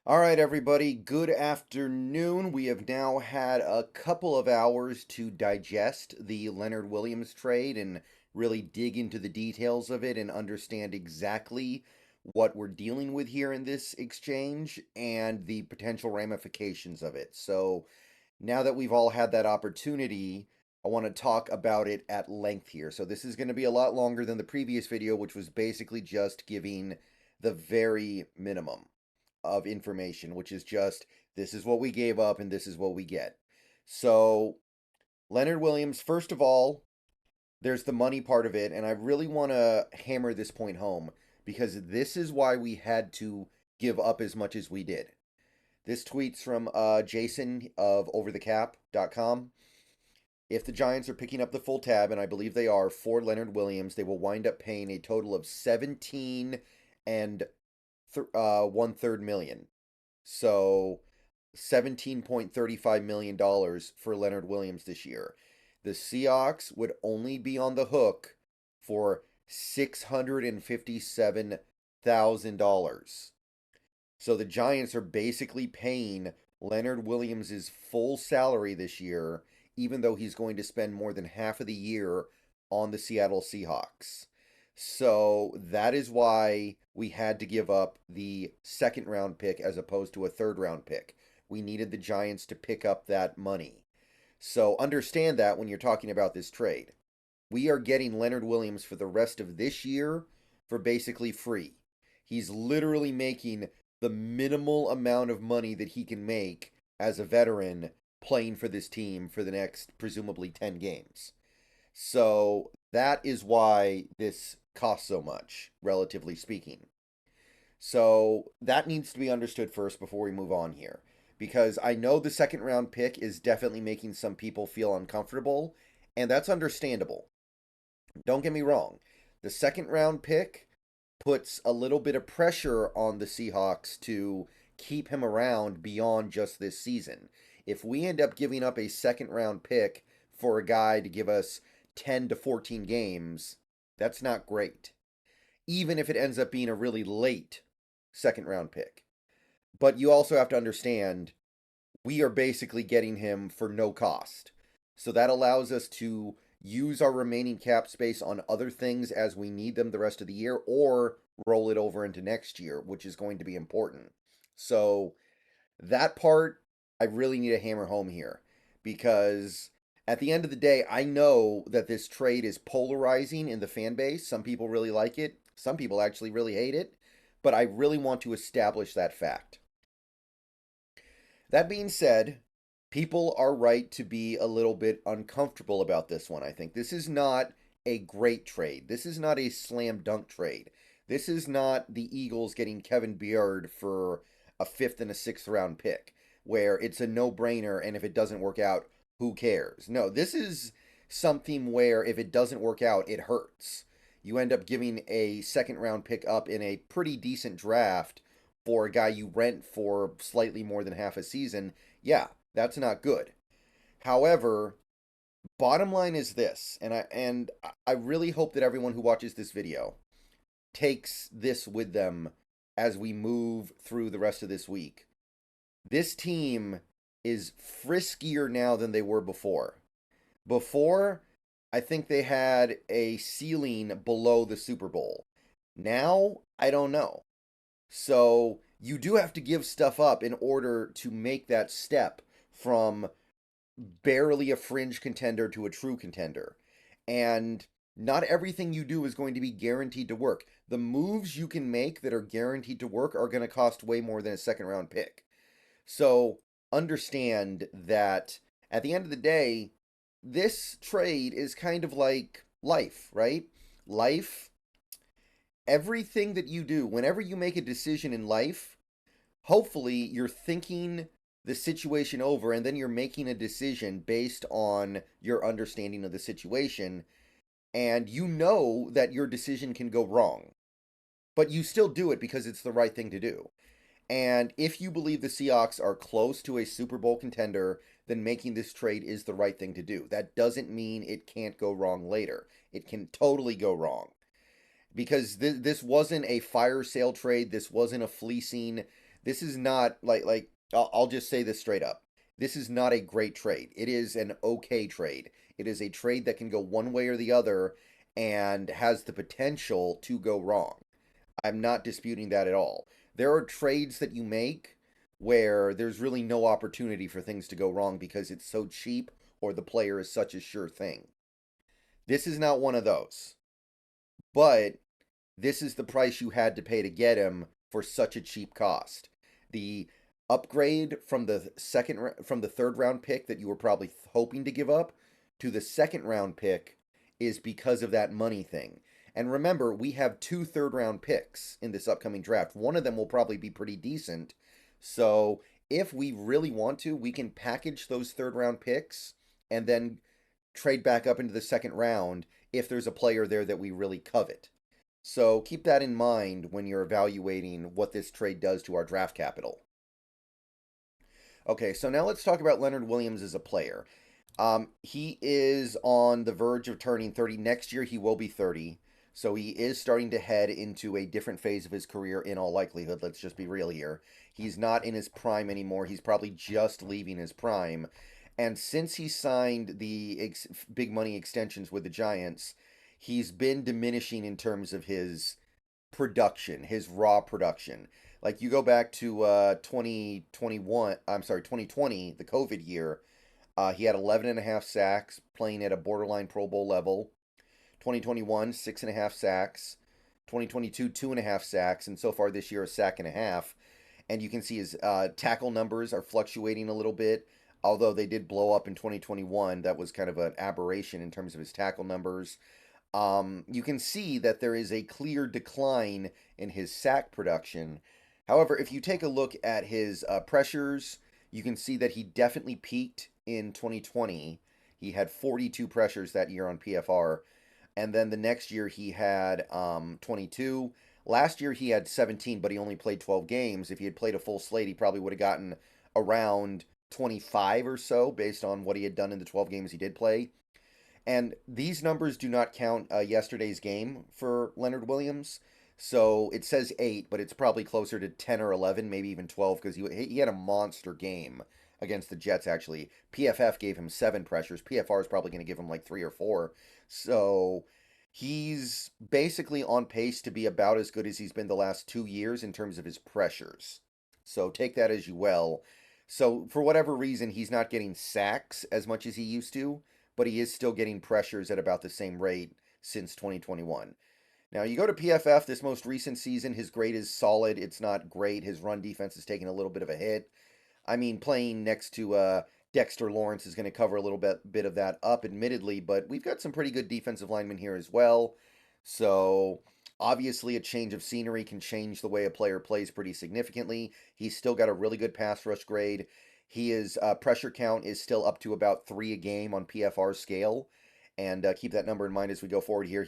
All right, everybody, good afternoon. We have now had a couple of hours to digest the Leonard Williams trade and really dig into the details of it and understand exactly what we're dealing with here in this exchange and the potential ramifications of it. So now that we've all had that opportunity, I want to talk about it at length here. So this is going to be a lot longer than the previous video, which was basically just giving the very minimum of information, which is just this is what we gave up and this is what we get. So, Leonard Williams, first of all, there's the money part of it, and I really want to hammer this point home because this is why we had to give up as much as we did. This tweet's from Jason of overthecap.com. If the Giants are picking up the full tab, and I believe they are, for Leonard Williams, they will wind up paying a total of 17 and 1/3 million. So $17.35 million for Leonard Williams this year. The Seahawks would only be on the hook for $657,000. So the Giants are basically paying Leonard Williams' full salary this year, even though he's going to spend more than half of the year on the Seattle Seahawks. So that is why we had to give up the second round pick as opposed to a third round pick. We needed the Giants to pick up that money. So understand that when you're talking about this trade. We are getting Leonard Williams for the rest of this year for basically free. He's literally making the minimal amount of money that he can make as a veteran playing for this team for the next presumably 10 games. So that is why this costs so much, relatively speaking. So that needs to be understood first before we move on here. Because I know the second round pick is definitely making some people feel uncomfortable, and that's understandable. Don't get me wrong. The second round pick puts a little bit of pressure on the Seahawks to keep him around beyond just this season. If we end up giving up a second round pick for a guy to give us 10 to 14 games, that's not great. Even if it ends up being a really late second round pick. But you also have to understand we are basically getting him for no cost. So that allows us to use our remaining cap space on other things as we need them the rest of the year or roll it over into next year, which is going to be important. So that part I really need to hammer home here because at the end of the day, I know that this trade is polarizing in the fan base. Some people really like it, some people actually really hate it, but I really want to establish that fact. That being said, people are right to be a little bit uncomfortable about this one. I think this is not a great trade. This is not a slam dunk trade. This is not the Eagles getting Kevin Beard for a fifth and a sixth round pick, where it's a no brainer, and if it doesn't work out, who cares? No, this is something where if it doesn't work out, it hurts. You end up giving a second round pick up in a pretty decent draft for a guy you rent for slightly more than half a season. Yeah, that's not good. However, bottom line is this, and I really hope that everyone who watches this video takes this with them as we move through the rest of this week. This team is friskier now than they were before. Before, I think they had a ceiling below the Super Bowl. Now, I don't know. So, you do have to give stuff up in order to make that step from barely a fringe contender to a true contender. And not everything you do is going to be guaranteed to work. The moves you can make that are guaranteed to work are going to cost way more than a second round pick. So understand that at the end of the day, this trade is kind of like life, right? Life, everything that you do, whenever you make a decision in life, hopefully you're thinking the situation over and then you're making a decision based on your understanding of the situation, and you know that your decision can go wrong, but you still do it because it's the right thing to do. And if you believe the Seahawks are close to a Super Bowl contender, then making this trade is the right thing to do. That doesn't mean it can't go wrong later. It can totally go wrong. Because this wasn't a fire sale trade. This wasn't a fleecing. This is not like I'll just say this straight up. This is not a great trade. It is an okay trade. It is a trade that can go one way or the other and has the potential to go wrong. I'm not disputing that at all. There are trades that you make where there's really no opportunity for things to go wrong because it's so cheap or the player is such a sure thing. This is not one of those. But this is the price you had to pay to get him for such a cheap cost. The upgrade from the third round pick that you were probably hoping to give up to the second round pick is because of that money thing. And remember, we have two third round picks in this upcoming draft. One of them will probably be pretty decent. So if we really want to, we can package those third round picks and then trade back up into the second round if there's a player there that we really covet. So keep that in mind when you're evaluating what this trade does to our draft capital. Okay, so now let's talk about Leonard Williams as a player. He is on the verge of turning 30. Next year, he will be 30. So he is starting to head into a different phase of his career in all likelihood. Let's just be real here. He's not in his prime anymore. He's probably just leaving his prime. And since he signed the big money extensions with the Giants, he's been diminishing in terms of his production, his raw production. Like you go back to 2021, I'm sorry, 2020, the COVID year, he had 11 and a half sacks, playing at a borderline Pro Bowl level. 2021, 6.5 sacks. 2022, 2.5 sacks. And so far this year, a sack and a half. And you can see his tackle numbers are fluctuating a little bit. Although they did blow up in 2021, that was kind of an aberration in terms of his tackle numbers. You can see that there is a clear decline in his sack production. However, if you take a look at his pressures, you can see that he definitely peaked in 2020. He had 42 pressures that year on PFR. And then the next year he had 22. Last year he had 17, but he only played 12 games. If he had played a full slate, he probably would have gotten around 25 or so based on what he had done in the 12 games he did play. And these numbers do not count yesterday's game for Leonard Williams. So it says 8, but it's probably closer to 10 or 11, maybe even 12, because he had a monster game against the Jets, actually. PFF gave him 7 pressures. PFR is probably going to give him like 3 or 4. So he's basically on pace to be about as good as he's been the last 2 years in terms of his pressures. So take that as you will. So for whatever reason, he's not getting sacks as much as he used to, but he is still getting pressures at about the same rate since 2021. Now, you go to PFF this most recent season, his grade is solid. It's not great. His run defense is taking a little bit of a hit. I mean, playing next to Dexter Lawrence is going to cover a little bit of that up, admittedly, but we've got some pretty good defensive linemen here as well. So, obviously, a change of scenery can change the way a player plays pretty significantly. He's still got a really good pass rush grade. His pressure count is still up to about 3 a game on PFR's scale, and keep that number in mind as we go forward here.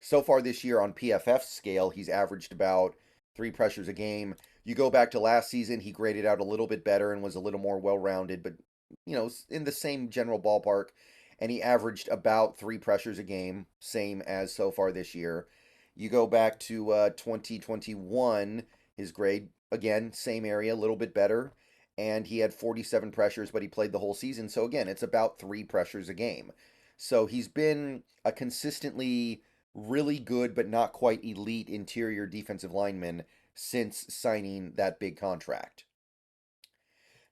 So far this year on PFF's scale, he's averaged about 3 pressures a game. You go back to last season, he graded out a little bit better and was a little more well-rounded, but in the same general ballpark. And he averaged about 3 pressures a game, same as so far this year. You go back to 2021, his grade again same area, a little bit better, and he had 47 pressures, but he played the whole season. So again, it's about 3 pressures a game. So he's been a consistently really good but not quite elite interior defensive lineman since signing that big contract.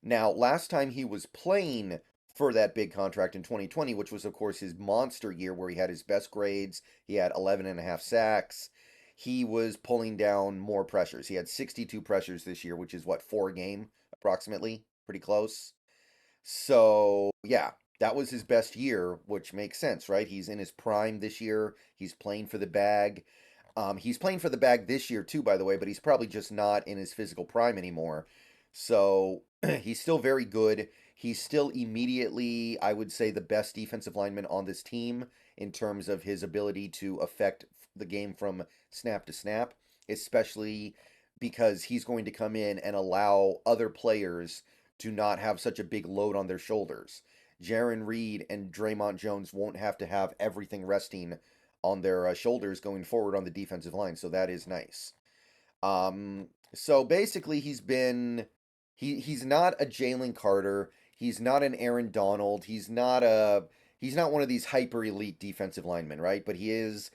Now, last time he was playing for that big contract in 2020, which was, of course, his monster year where he had his best grades, he had 11 and a half sacks, he was pulling down more pressures. He had 62 pressures this year, which is what, 4 a game, approximately? Pretty close. So, yeah, that was his best year, which makes sense, right? He's in his prime this year. He's playing for the bag. He's playing for the bag this year, too, by the way, but he's probably just not in his physical prime anymore. So, he's still very good. He's still immediately, I would say, the best defensive lineman on this team in terms of his ability to affect the game from snap to snap, especially because he's going to come in and allow other players to not have such a big load on their shoulders. Jaron Reed and Draymond Jones won't have to have everything resting on their shoulders going forward on the defensive line, so that is nice. So basically, he's not a Jalen Carter. He's not an Aaron Donald. He's not one of these hyper elite defensive linemen, right? But he is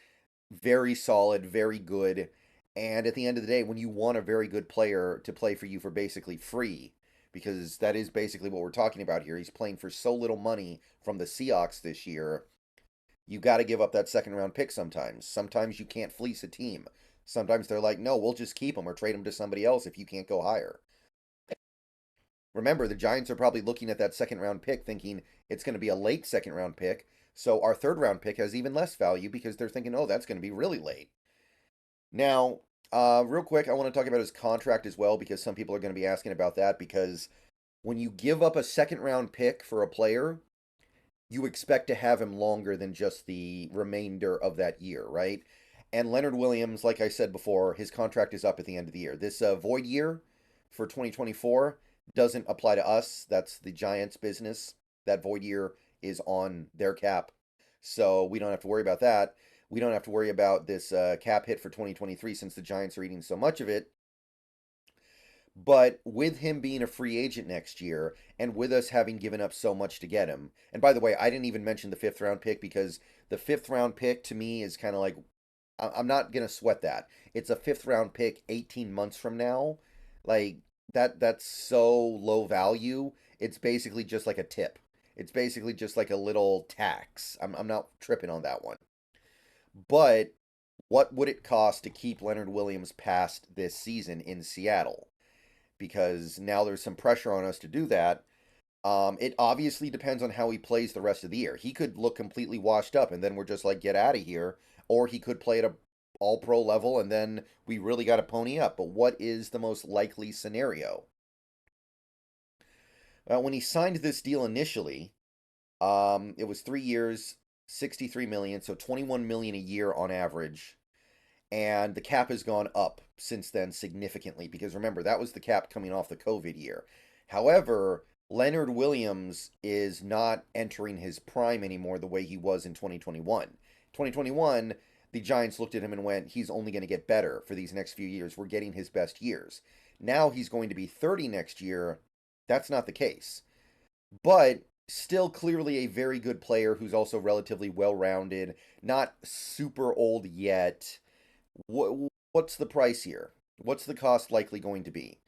very solid, very good. And at the end of the day, when you want a very good player to play for you for basically free, because that is basically what we're talking about here. He's playing for so little money from the Seahawks this year. You got to give up that second round pick sometimes. Sometimes you can't fleece a team. Sometimes they're like, no, we'll just keep him or trade him to somebody else if you can't go higher. Remember, the Giants are probably looking at that second round pick thinking it's going to be a late second round pick. So our third round pick has even less value because they're thinking, oh, that's going to be really late. Now, real quick, I want to talk about his contract as well because some people are going to be asking about that because when you give up a second round pick for a player, you expect to have him longer than just the remainder of that year, right? And Leonard Williams, like I said before, his contract is up at the end of the year. This void year for 2024 doesn't apply to us. That's the Giants' business. That void year is on their cap. So we don't have to worry about that. We don't have to worry about this cap hit for 2023 since the Giants are eating so much of it. But with him being a free agent next year, and with us having given up so much to get him, and by the way, I didn't even mention the fifth round pick because the fifth round pick to me is kind of like, I'm not gonna sweat that. It's a fifth round pick 18 months from now. Like that's so low value. It's basically just like a tip. It's basically just like a little tax. I'm not tripping on that one. But what would it cost to keep Leonard Williams past this season in Seattle? Because now there's some pressure on us to do that. It obviously depends on how he plays the rest of the year. He could look completely washed up, and then we're just like, get out of here. Or he could play at a all pro level, and then we really got to pony up. But what is the most likely scenario? When he signed this deal initially, it was 3 years, 63 million, so 21 million a year on average. And the cap has gone up since then significantly because remember, that was the cap coming off the COVID year. However, Leonard Williams is not entering his prime anymore the way he was in 2021. 2021, the Giants looked at him and went, he's only going to get better for these next few years. We're getting his best years. Now he's going to be 30 next year. That's not the case. But still clearly a very good player who's also relatively well rounded, not super old yet. What's the price here? What's the cost likely going to be?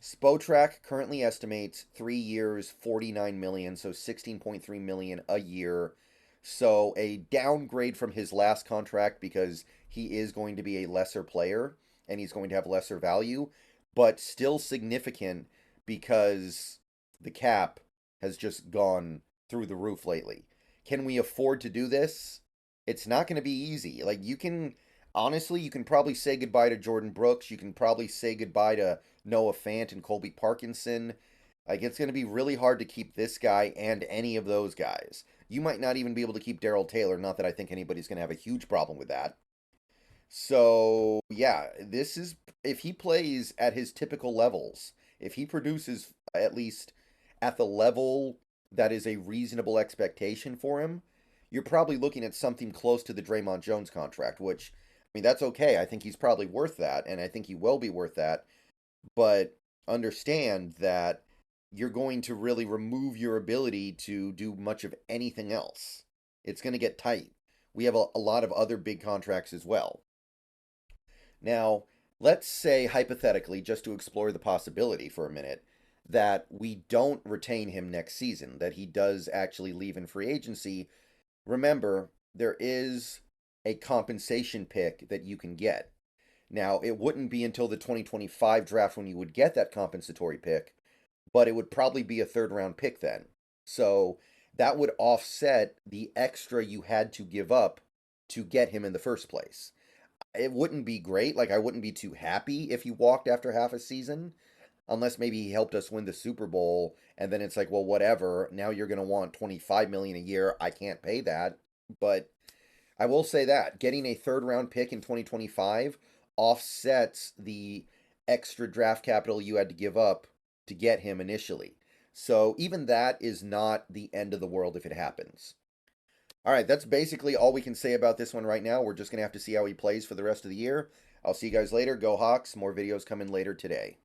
Spotrac currently estimates 3 years, 49 million, so 16.3 million a year. So a downgrade from his last contract because he is going to be a lesser player and he's going to have lesser value, but still significant because the cap has just gone through the roof lately. Can we afford to do this? It's not going to be easy. Like you can honestly, you can probably say goodbye to Jordan Brooks. You can probably say goodbye to Noah Fant and Colby Parkinson. Like it's going to be really hard to keep this guy and any of those guys. You might not even be able to keep Daryl Taylor. Not that I think anybody's going to have a huge problem with that. So yeah, this is if he plays at his typical levels, if he produces at least at the level that is a reasonable expectation for him, you're probably looking at something close to the Draymond Jones contract, which I mean that's okay. I think he's probably worth that, and I think he will be worth that. But understand that you're going to really remove your ability to do much of anything else. It's going to get tight. We have a lot of other big contracts as well. Now, let's say hypothetically, just to explore the possibility for a minute, that we don't retain him next season, that he does actually leave in free agency. Remember, there is a compensation pick that you can get. Now, it wouldn't be until the 2025 draft when you would get that compensatory pick, but it would probably be a third round pick then. So that would offset the extra you had to give up to get him in the first place. It wouldn't be great. Like, I wouldn't be too happy if he walked after half a season, unless maybe he helped us win the Super Bowl and then it's like, well, whatever. Now you're going to want 25 million a year. I can't pay that. But I will say that getting a third round pick in 2025 offsets the extra draft capital you had to give up to get him initially. So even that is not the end of the world if it happens. All right, that's basically all we can say about this one right now. We're just going to have to see how he plays for the rest of the year. I'll see you guys later. Go Hawks. More videos coming later today.